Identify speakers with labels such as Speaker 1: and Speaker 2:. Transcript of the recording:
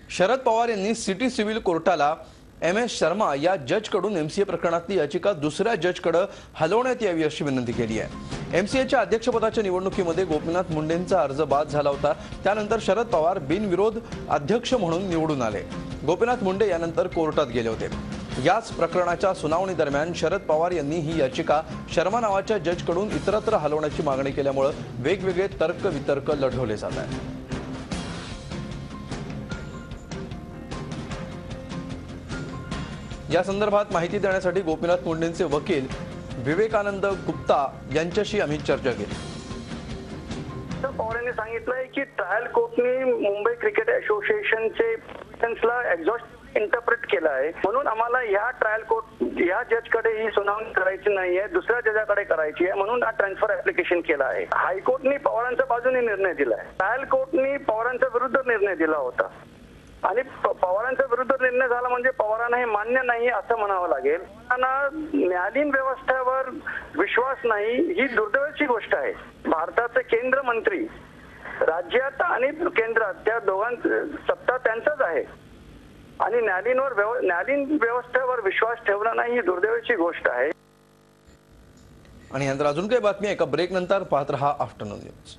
Speaker 1: शरद पवार यांनी city civil कोर्टाला MS Sharma या जजकडून MCA प्रकरणातली याचिका दुसऱ्या जजकडे हलवण्यात यावी अशी विनंती केली आहे। MCAच्या अध्यक्षपदाच्या निवडणुकीमध्ये गोपीनाथ मुंडेंचा अर्ज बाद झाला होता। त्यानंतर शरद पवार बिनविरोध अध्यक्ष म्हणून निवडून आले। गोपीनाथ मुंडे यानंतर कोर्टात गेले होते। याच प्रकरणाच्या सुनावणी दरम्यान शरद पवार यांनी ही याचिका शर्मा नावाच्या जजकडून इतरत्र हलवण्याची मागणी केल्यामुळे वेगवेगळे तर्क वितर्क लढवले जात आहेत। या संदर्भात माहिती देण्यासाठी गोपीनाथ मुंडेंचे वकील विवेकानंद गुप्ता यांच्याशी आम्ही चर्चा केली।
Speaker 2: पवार यांनी सांगितलंय की ट्रायल कोर्टने मुंबई क्रिकेट असोसिएशनचे प्रोविजन्सला एक्झॉस्ट इंटरप्रेट केला आहे, म्हणून आम्हाला या ट्रायल कोर्ट या जजकडे ही सुनावणी करायची नाहीये, दुसऱ्या जजाकडे करायची आहे, म्हणून हा ट्रान्सफर ऍप्लिकेशन केला आहे। हायकोर्टने पवारांच्या बाजूने निर्णय दिलाय, ट्रायल कोर्टने पवारांच्या विरुद्ध निर्णय दिला होता आणि पवारांच्या विरुद्ध निर्णय झाला म्हणजे पवारांना हे मान्य नाही असं म्हणावं लागेल। न्यायालयीन व्यवस्थेवर विश्वास नाही ही दुर्दैवाची गोष्ट आहे। भारताचे केंद्र मंत्री राज्यात आणि केंद्रात त्या दोघांची सत्ता त्यांचाच आहे आणि न्यायालयीन व्यवस्थेवर विश्वास ठेवणं नाही ही दुर्दैवाची गोष्ट आहे।
Speaker 1: आणि नंतर अजून काही बातमी एका ब्रेक नंतर पाहत रहा आफ्टरनून न्यूज।